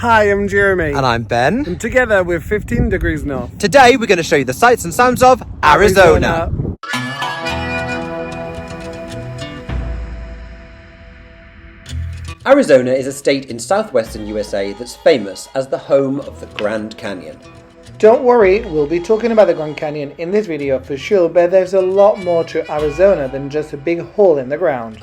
Hi, I'm Jérémy. And I'm Ben. And together we're 15 degrees north. Today we're going to show you the sights and sounds of Arizona. Arizona is a state in southwestern USA that's famous as the home of the Grand Canyon. Don't worry, we'll be talking about the Grand Canyon in this video for sure, but there's a lot more to Arizona than just a big hole in the ground.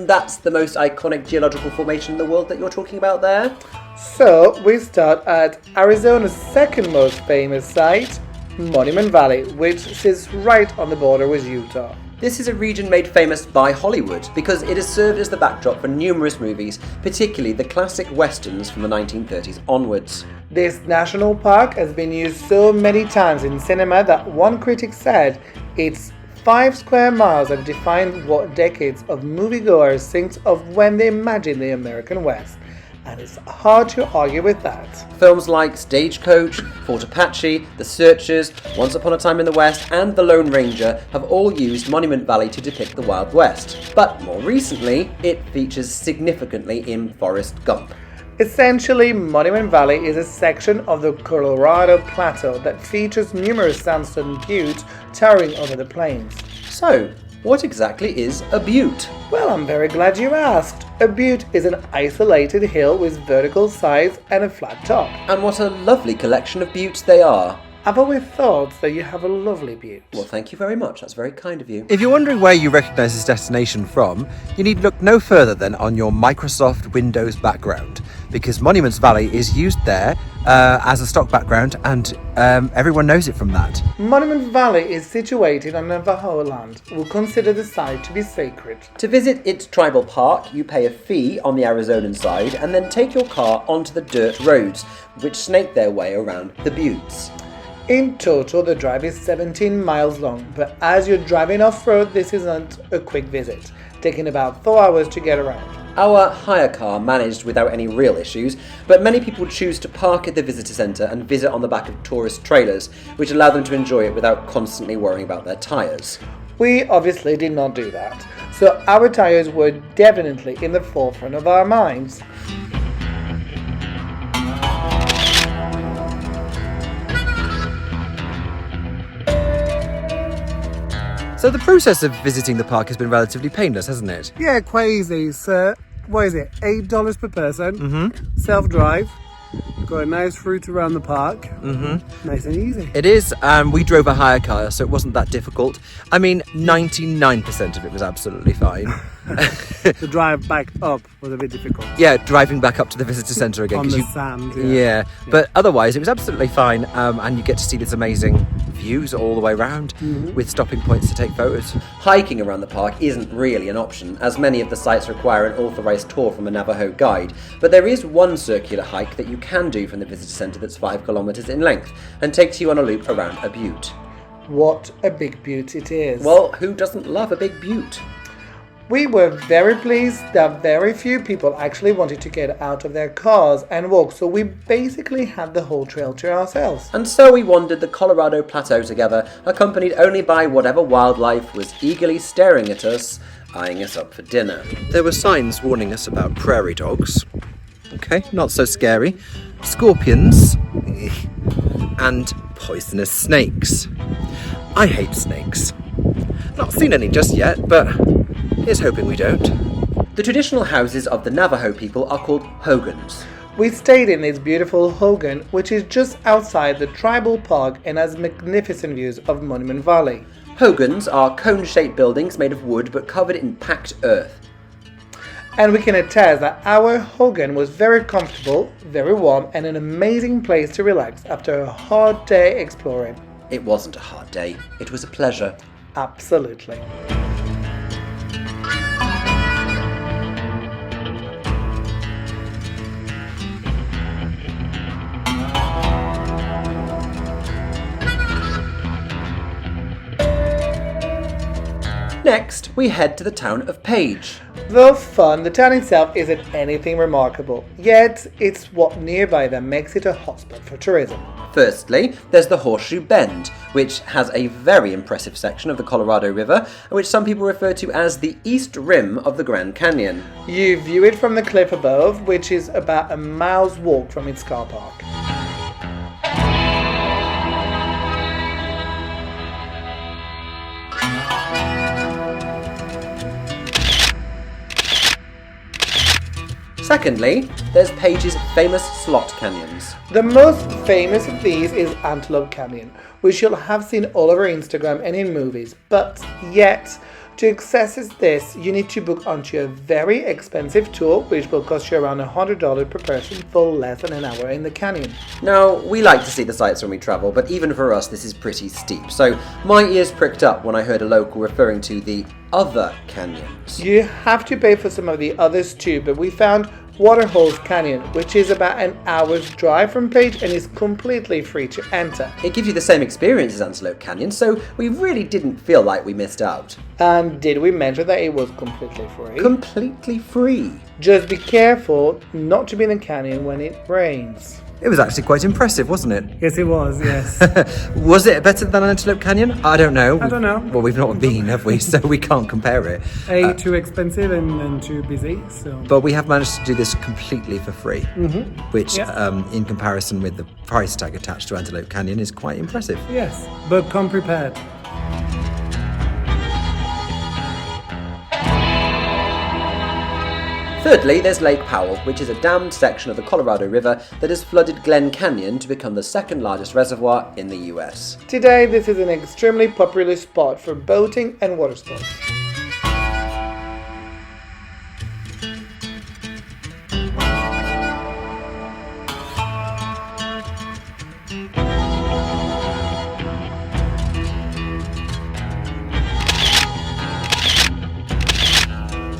That's the most iconic geological formation in the world that you're talking about there? So, we start at Arizona's second most famous site, Monument Valley, which sits right on the border with Utah. This is a region made famous by Hollywood because it has served as the backdrop for numerous movies, particularly the classic westerns from the 1930s onwards. This national park has been used so many times in cinema that one critic said its 5 square miles have defined what decades of moviegoers think of when they imagine the American West. And it's hard to argue with that. Films like Stagecoach, Fort Apache, The Searchers, Once Upon a Time in the West, and The Lone Ranger have all used Monument Valley to depict the Wild West. But more recently, it features significantly in Forrest Gump. Essentially, Monument Valley is a section of the Colorado Plateau that features numerous sandstone buttes towering over the plains. So, what exactly is a butte? Well, I'm very glad you asked. A butte is an isolated hill with vertical sides and a flat top. And what a lovely collection of buttes they are. I've always thought that you have a lovely butte. Well, thank you very much. That's very kind of you. If you're wondering where you recognise this destination from, you need look no further than on your Microsoft Windows background, because Monuments Valley is used there as a stock background, and everyone knows it from that. Monument Valley is situated on Navajo land. We'll consider the site to be sacred. To visit its tribal park, you pay a fee on the Arizonan side and then take your car onto the dirt roads, which snake their way around the buttes. In total, the drive is 17 miles long, but as you're driving off-road, this isn't a quick visit, taking about 4 hours to get around. Our hire car managed without any real issues, but many people choose to park at the visitor centre and visit on the back of tourist trailers, which allow them to enjoy it without constantly worrying about their tyres. We obviously did not do that, so our tyres were definitely in the forefront of our minds. So the process of visiting the park has been relatively painless, hasn't it? Yeah, quite easy. So, what is it? $8 per person. Mm-hmm. Self-drive. Got a nice route around the park. Mm-hmm. Nice and easy. It is. We drove a hire car, so it wasn't that difficult. I mean, 99% of it was absolutely fine. The drive back up was a bit difficult. Yeah, driving back up to the visitor centre again. On the sand, yeah. But otherwise it was absolutely fine, and you get to see these amazing views all the way around, with stopping points to take photos. Hiking around the park isn't really an option, as many of the sites require an authorised tour from a Navajo guide, but there is one circular hike that you can do from the visitor centre that's 5 kilometres in length, and takes you on a loop around a butte. What a big butte it is. Well, who doesn't love a big butte? We were very pleased that very few people actually wanted to get out of their cars and walk, so we basically had the whole trail to ourselves. And so we wandered the Colorado Plateau together, accompanied only by whatever wildlife was eagerly staring at us, eyeing us up for dinner. There were signs warning us about prairie dogs. Okay, not so scary. Scorpions. And poisonous snakes. I hate snakes. Not seen any just yet, but here's hoping we don't. The traditional houses of the Navajo people are called hogans. We stayed in this beautiful hogan, which is just outside the tribal park and has magnificent views of Monument Valley. Hogans are cone-shaped buildings made of wood but covered in packed earth. And we can attest that our hogan was very comfortable, very warm, and an amazing place to relax after a hard day exploring. It wasn't a hard day, it was a pleasure. Absolutely. Next, we head to the town of Page. Though fun, the town itself isn't anything remarkable, yet it's what nearby that makes it a hotspot for tourism. Firstly, there's the Horseshoe Bend, which has a very impressive section of the Colorado River, which some people refer to as the east rim of the Grand Canyon. You view it from the cliff above, which is about a mile's walk from its car park. Secondly, there's Page's famous slot canyons. The most famous of these is Antelope Canyon, which you'll have seen all over Instagram and in movies, but yet, to access this, you need to book onto a very expensive tour, which will cost you around $100 per person for less than an hour in the canyon. Now, we like to see the sights when we travel, but even for us this is pretty steep, so my ears pricked up when I heard a local referring to the other canyons. You have to pay for some of the others too, but we found Waterholes Canyon, which is about an hour's drive from Page and is completely free to enter. It gives you the same experience as Antelope Canyon, so we really didn't feel like we missed out. And did we mention that it was completely free? Completely free. Just be careful not to be in the canyon when it rains. It was actually quite impressive, wasn't it? Yes, it was, yes. Was it better than Antelope Canyon? I don't know. I don't know. Well, we've not been, have we? So we can't compare it. Too expensive and too busy, so... But we have managed to do this completely for free, which, Yeah. in comparison with the price tag attached to Antelope Canyon, is quite impressive. Yes, but come prepared. Thirdly, there's Lake Powell, which is a dammed section of the Colorado River that has flooded Glen Canyon to become the second largest reservoir in the US. Today, this is an extremely popular spot for boating and water sports.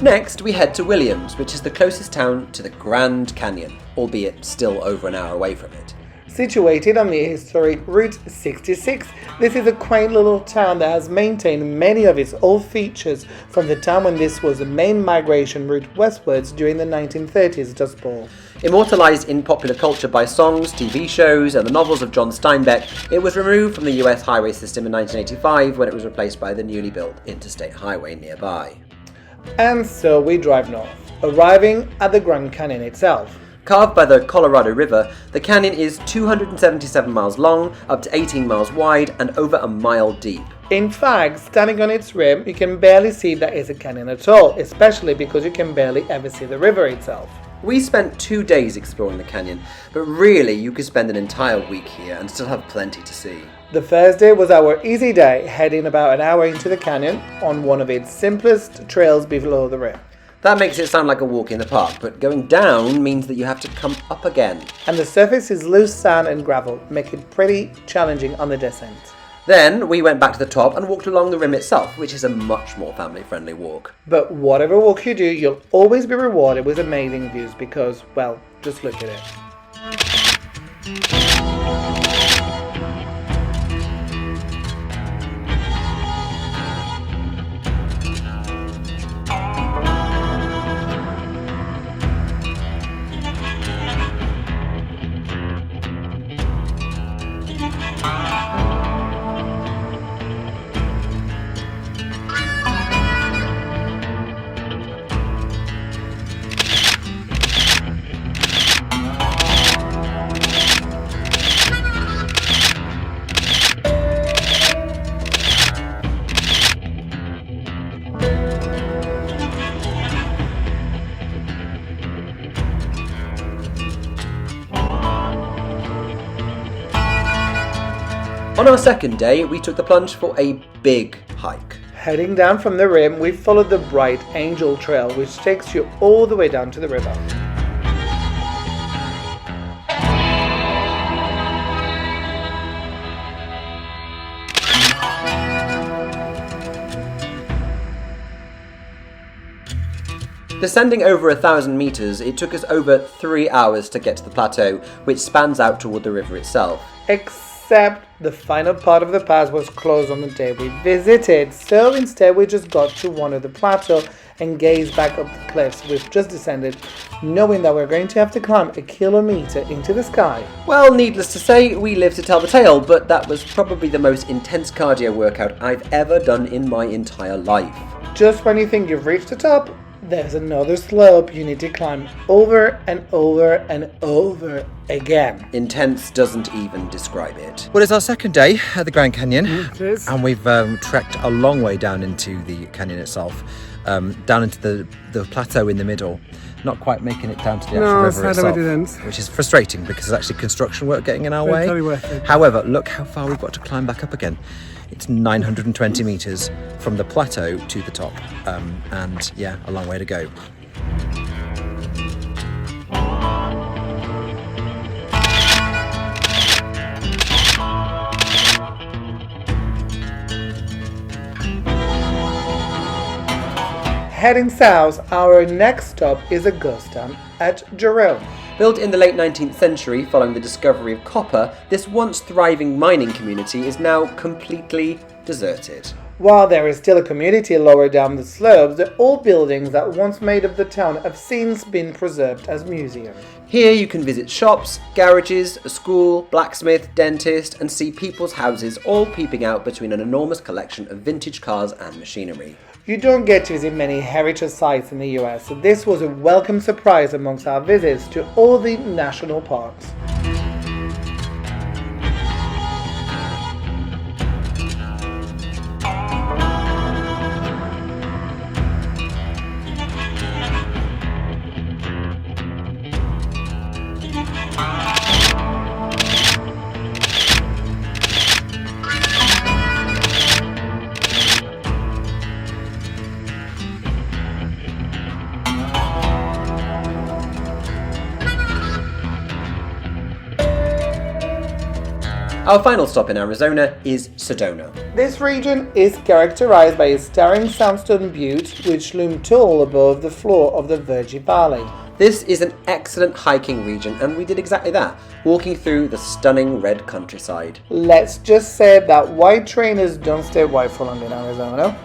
Next, we head to Williams, which is the closest town to the Grand Canyon, albeit still over an hour away from it. Situated on the historic Route 66, this is a quaint little town that has maintained many of its old features from the time when this was the main migration route westwards during the 1930s Dust Bowl. Immortalized in popular culture by songs, TV shows, and the novels of John Steinbeck, it was removed from the US highway system in 1985 when it was replaced by the newly built interstate highway nearby. And so we drive north, arriving at the Grand Canyon itself. Carved by the Colorado River, the canyon is 277 miles long, up to 18 miles wide, and over a mile deep. In fact, standing on its rim, you can barely see that it's a canyon at all, especially because you can barely ever see the river itself. We spent 2 days exploring the canyon, but really you could spend an entire week here and still have plenty to see. The first day was our easy day, heading about an hour into the canyon on one of its simplest trails below the rim. That makes it sound like a walk in the park, but going down means that you have to come up again. And the surface is loose sand and gravel, making it pretty challenging on the descent. Then we went back to the top and walked along the rim itself, which is a much more family-friendly walk. But whatever walk you do, you'll always be rewarded with amazing views because, well, just look at it. On our second day, we took the plunge for a big hike. Heading down from the rim, we followed the Bright Angel Trail, which takes you all the way down to the river. Descending over 1,000 meters, it took us over 3 hours to get to the plateau, which spans out toward the river itself. Except except the final part of the pass was closed on the day we visited, so instead we just got to wander the plateau and gaze back up the cliffs we've just descended, knowing that we're going to have to climb a kilometer into the sky. Well, needless to say, we live to tell the tale, but that was probably the most intense cardio workout I've ever done in my entire life. Just when you think you've reached the top, there's another slope you need to climb over and over and over again. Intense doesn't even describe it. Well, it's our second day at the Grand Canyon, It is. and we've trekked a long way down into the canyon itself, down into the plateau in the middle, not quite making it down to the actual No, river sadly we itself, didn't. which is frustrating because there's actually construction work getting in our But way. totally worth it. However, look how far we've got to climb back up again. It's 920 metres from the plateau to the top, and yeah, a long way to go. Heading south, our next stop is a ghost town at Jerome. Built in the late 19th century following the discovery of copper, this once thriving mining community is now completely deserted. While there is still a community lower down the slopes, the old buildings that once made up the town have since been preserved as museums. Here you can visit shops, garages, a school, blacksmith, dentist, and see people's houses all peeping out between an enormous collection of vintage cars and machinery. You don't get to visit many heritage sites in the US, so this was a welcome surprise amongst our visits to all the national parks. Our final stop in Arizona is Sedona. This region is characterized by a staring sandstone butte which loom tall above the floor of the Virgin Valley. This is an excellent hiking region, and we did exactly that, walking through the stunning red countryside. Let's just say that white trainers don't stay white for long in Arizona.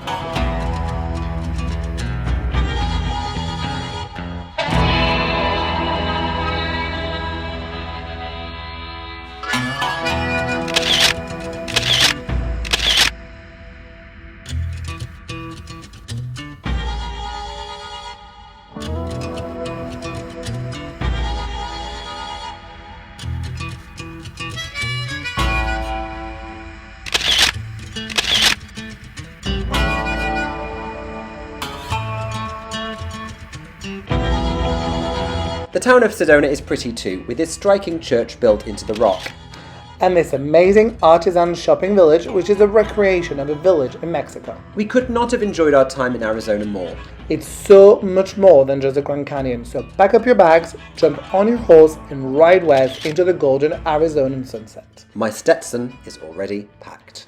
The town of Sedona is pretty too, with its striking church built into the rock. And this amazing artisan shopping village, which is a recreation of a village in Mexico. We could not have enjoyed our time in Arizona more. It's so much more than just the Grand Canyon, so pack up your bags, jump on your horse, and ride west into the golden Arizonan sunset. My Stetson is already packed.